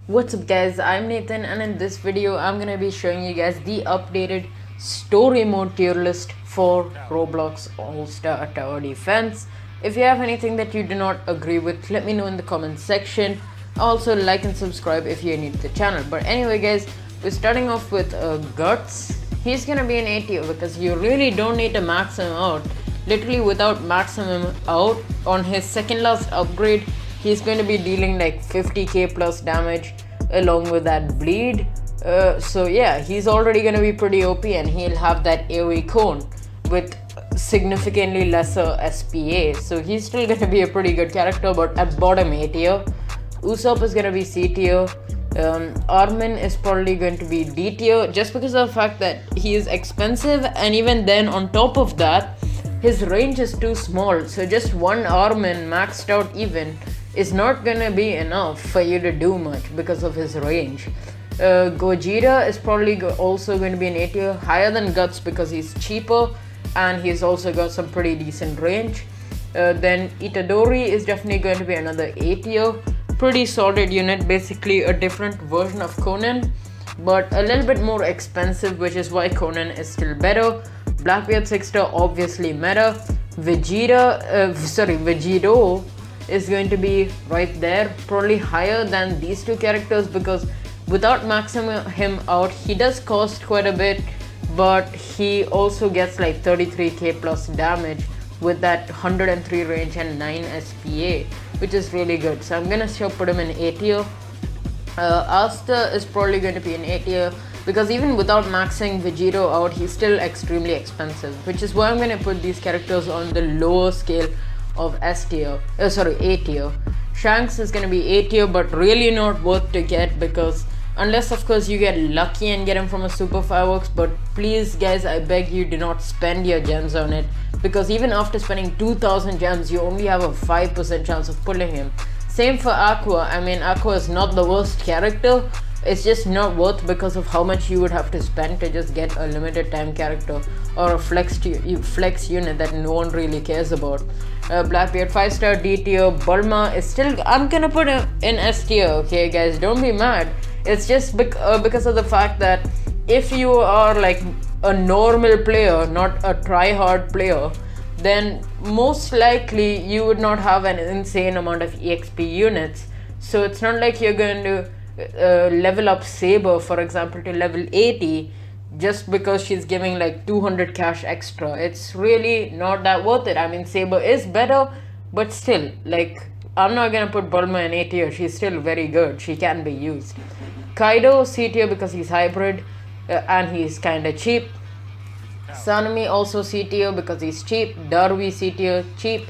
What's up guys, I'm Nathan and in this video I'm gonna be showing you guys the updated story mode tier list for Roblox All-Star Tower Defense. If you have anything that you do not agree with, let me know in the comment section. Also like and subscribe if you're new to the channel. But anyway guys, we're starting off with Guts. He's gonna be an A tier because you really don't need to max him out. Literally without maxing him out on his second last upgrade, he's going to be dealing like 50k plus damage along with that bleed. So yeah, he's already going to be pretty OP and he'll have that AoE cone with significantly lesser SPA. So he's still going to be a pretty good character, but at bottom A tier. Usopp is going to be C tier. Armin is probably going to be D tier just because of the fact that he is expensive, and even then on top of that, his range is too small. So just one Armin maxed out even is not gonna be enough for you to do much because of his range. Gogeta is probably also going to be an A tier, higher than Guts because he's cheaper and he's also got some pretty decent range. Then Itadori is definitely going to be another A tier, pretty solid unit, basically a different version of Conan, but a little bit more expensive, which is why Conan is still better. Blackbeard 6 star obviously meta. Vegito is going to be right there, probably higher than these two characters because without maxing him out, he does cost quite a bit, but he also gets like 33k plus damage with that 103 range and 9 SPA, which is really good. So I'm gonna put him in A tier. Asta is probably going to be an A tier because even without maxing Vegito out, he's still extremely expensive, which is why I'm going to put these characters on the lower scale of A tier. Shanks is going to be A tier, but really not worth to get because unless of course you get lucky and get him from a super fireworks, but please guys, I beg you, do not spend your gems on it because even after spending 2000 gems, you only have a 5% chance of pulling him. Same for Aqua. I mean, Aqua is not the worst character. It's just not worth because of how much you would have to spend to just get a limited time character or a flex unit that no one really cares about. Blackbeard 5 star D tier. Bulma is still, I'm gonna put him in S tier, okay guys, don't be mad. It's just because of the fact that if you are like a normal player, not a try-hard player, then most likely you would not have an insane amount of EXP units. So it's not like you're going to level up Saber, for example, to level 80 just because she's giving like 200 cash extra. It's really not that worth it. I mean, Saber is better, but still, like, I'm not gonna put Bulma in A tier. She's still very good. She can be used. Kaido C tier because he's hybrid and he's kinda cheap. Sanemi also C tier because he's cheap. Darui C tier, cheap.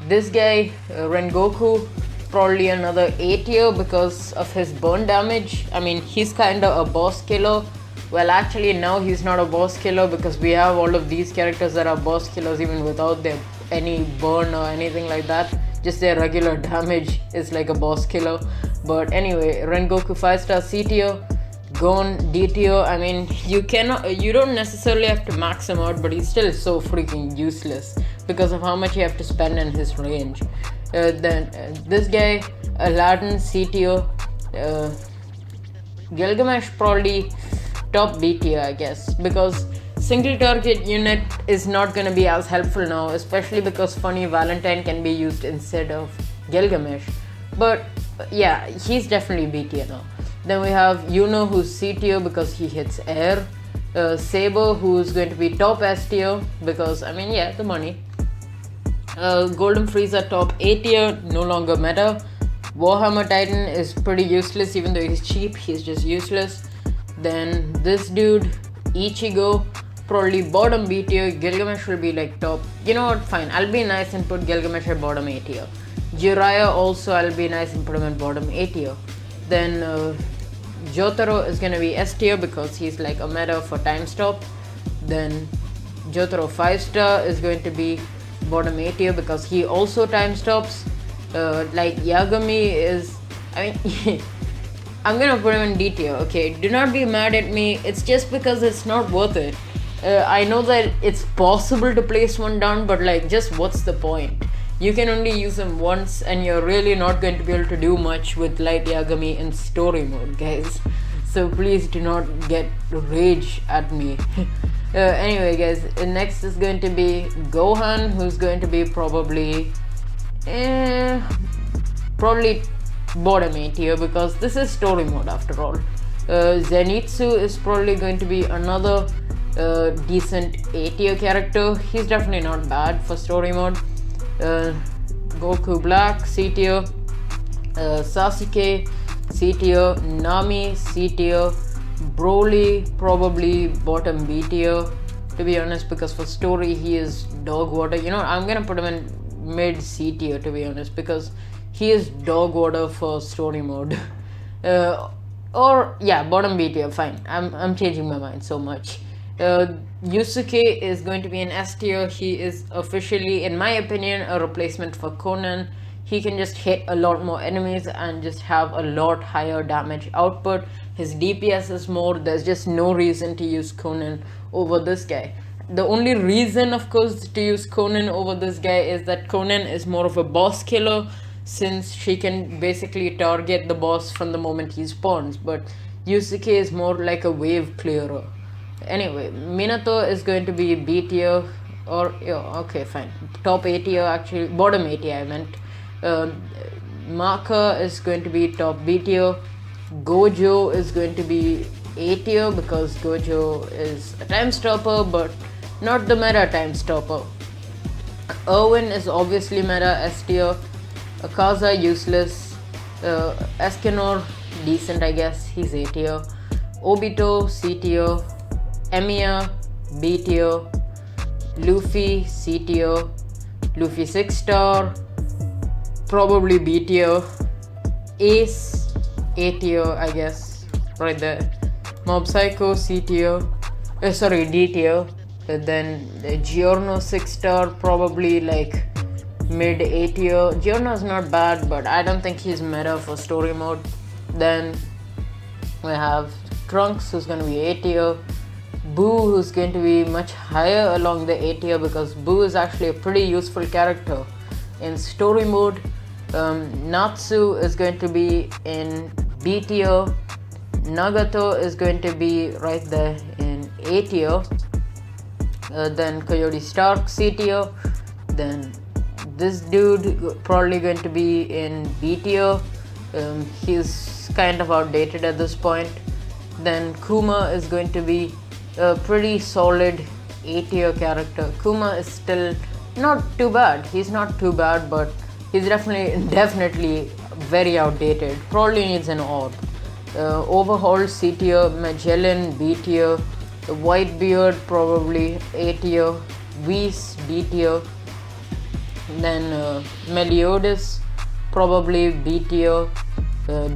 This guy, Rengoku, probably another A tier because of his burn damage. I mean, he's kinda a boss killer. Well, actually now he's not a boss killer because we have all of these characters that are boss killers even without their any burn or anything like that. Just their regular damage is like a boss killer. But anyway, Rengoku 5 star C tier. Gon D tier. I mean, you don't necessarily have to max him out, but he's still so freaking useless because of how much you have to spend in his range. Then this guy, Aladdin C tier. Gilgamesh probably top B tier, I guess, because single target unit is not gonna be as helpful now, especially because Funny Valentine can be used instead of Gilgamesh. But yeah, he's definitely B tier now. Then we have Yuno, who's C tier because he hits air. Saber, who's going to be top S tier because, I mean, yeah, the money. Golden Frieza top A tier, no longer meta. Warhammer Titan is pretty useless, even though he's cheap, he's just useless. Then this dude, Ichigo, probably bottom B tier. Gilgamesh will be like top. You know what, fine, I'll be nice and put Gilgamesh at bottom A tier. Jiraiya also, I'll be nice and put him at bottom A tier. Then Jotaro is gonna be S tier because he's like a meta for time stop. Then Jotaro 5 star is going to be bottom A tier because he also time stops. Like Yagami is, I mean, I'm gonna put him in D tier, okay? Do not be mad at me, it's just because it's not worth it. I know that it's possible to place one down, but like, just what's the point? you can only use him once, and you're really not going to be able to do much with Light Yagami in story mode, guys. So please do not get rage at me. Anyway, guys, next is going to be Gohan, who's going to be probably bottom 8 tier, because this is story mode after all. Zenitsu is probably going to be another decent A tier character. He's definitely not bad for story mode. Goku Black, C tier. Sasuke, C tier. Nami, C tier. Broly, probably bottom B tier, to be honest, because for story he is dog water. You know, I'm gonna put him in mid C tier, to be honest, because he is dog water for story mode. Or yeah, bottom B tier, fine. I'm changing my mind so much. Yusuke is going to be an S tier. He is officially, in my opinion, a replacement for Conan. He can just hit a lot more enemies and just have a lot higher damage output. His DPS is more. There's just no reason to use Conan over this guy. The only reason, of course, to use Conan over this guy is that Conan is more of a boss killer, since she can basically target the boss from the moment he spawns. But Yusuke is more like a wave clearer. Anyway, Minato is going to be B tier, or yeah, okay, fine, top A tier, actually bottom A tier I meant. Maka is going to be top B tier. Gojo is going to be A tier, because Gojo is a time stopper, but not the meta time stopper. Erwin is obviously meta, S tier. Akaza, useless. Escanor, decent I guess, he's A tier. Obito, C tier. Emiya, B tier. Luffy, C tier. Luffy 6 star, probably B tier. Ace, A tier I guess, right there. Mob Psycho, C tier. D tier. Then Giorno 6 star, probably like mid A tier. Giorno is not bad, but I don't think he's meta for story mode. Then we have Trunks, who's going to be A tier. Boo, who's going to be much higher along the A tier, because Boo is actually a pretty useful character in story mode. Natsu is going to be in B tier. Nagato is going to be right there in A tier. Then Coyote Stark, C tier. Then this dude probably going to be in B tier. He's kind of outdated at this point. Then Kuma is going to be a pretty solid A tier character. Kuma is still not too bad. He's not too bad, but he's definitely very outdated. Probably needs an orb. Overhaul, C tier. Magellan, B tier. Whitebeard, probably A tier. Whis, D tier. Then Meliodas, probably B tier.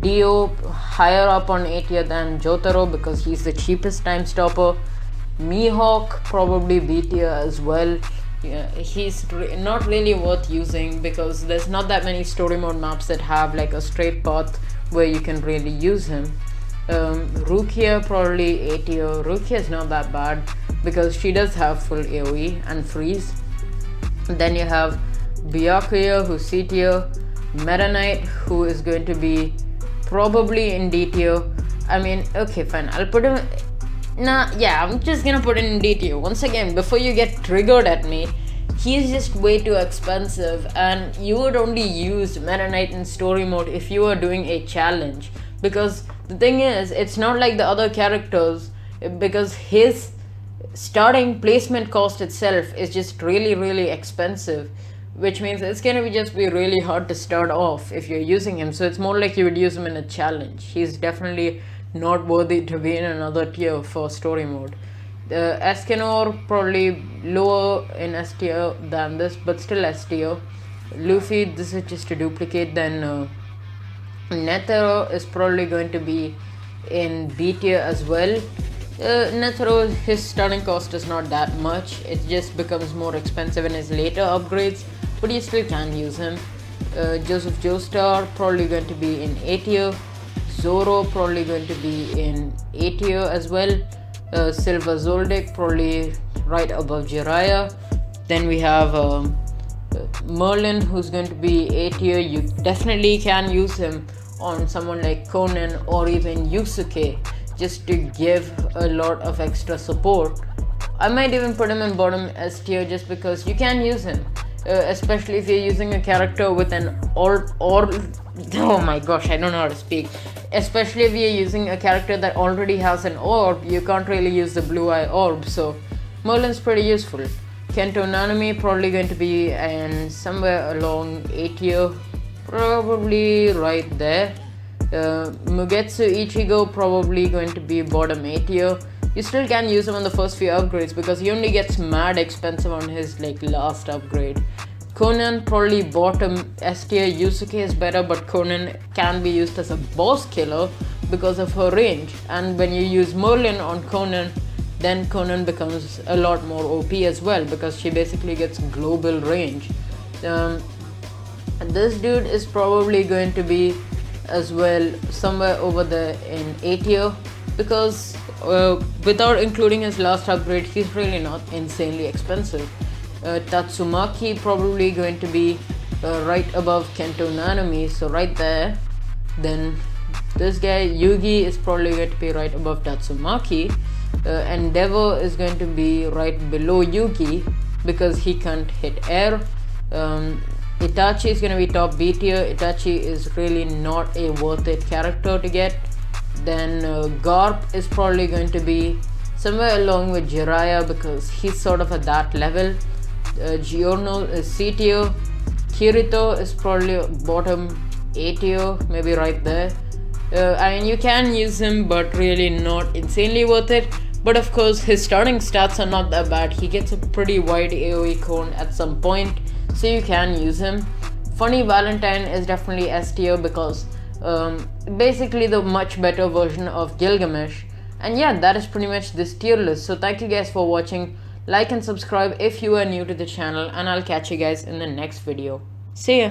Dio, higher up on A tier than Jotaro, because he's the cheapest time stopper. Mihawk, probably B tier as well. Yeah, he's not really worth using, because there's not that many story mode maps that have like a straight path where you can really use him. Rukia, probably A tier. Rukia is not that bad, because she does have full AoE and freeze. Then you have Byakuya, who's C tier. Meta Knight, who is going to be probably in D tier. I mean, okay, fine, I'll put him. I'm just gonna put him in D tier. Once again, before you get triggered at me, he's just way too expensive, and you would only use Meta Knight in story mode if you were doing a challenge. Because the thing is, it's not like the other characters, because his starting placement cost itself is just really, really expensive, which means it's gonna be really hard to start off if you're using him. So it's more like you would use him in a challenge. He's definitely not worthy to be in another tier for story mode. Escanor, probably lower in S tier than this, but still S tier. Luffy, this is just a duplicate. Then Netero is probably going to be in B tier as well. Netero, his starting cost is not that much. It just becomes more expensive in his later upgrades, but you still can use him. Joseph Joestar, probably going to be in A tier. Zoro, probably going to be in A tier as well. Silver Zoldyck, probably right above Jiraiya. Then we have Merlin, who's going to be A tier, you definitely can use him on someone like Conan or even Yusuke just to give a lot of extra support. I might even put him in bottom S tier just because you can use him, especially if you're using a character with an oh my gosh, I don't know how to speak. Especially if you're using a character that already has an orb, you can't really use the blue eye orb, so Merlin's pretty useful. Kento Nanami probably going to be in somewhere along A tier, probably right there. Mugetsu Ichigo probably going to be bottom A tier. You still can use him on the first few upgrades because he only gets mad expensive on his last upgrade. Conan probably bottom S tier. Yusuke is better, but Conan can be used as a boss killer because of her range. And when you use Merlin on Conan, then Conan becomes a lot more OP as well because she basically gets global range. This dude is probably going to be as well somewhere over there in A tier because without including his last upgrade, he's really not insanely expensive. Tatsumaki probably going to be right above Kento Nanami, so right there. Then this guy Yugi is probably going to be right above Tatsumaki. Endeavor is going to be right below Yugi because he can't hit air. Itachi is going to be top B tier. Itachi is really not a worth it character to get. Then Garp is probably going to be somewhere along with Jiraiya because he's sort of at that level. Giorno is C tier. Kirito is probably bottom A tier, maybe right there. I mean, you can use him, but really not insanely worth it. But of course, his starting stats are not that bad. He gets a pretty wide AoE cone at some point, so you can use him. Funny Valentine is definitely S tier because basically the much better version of Gilgamesh. And yeah, that is pretty much this tier list. So thank you guys for watching. Like and subscribe if you are new to the channel, and I'll catch you guys in the next video. See ya!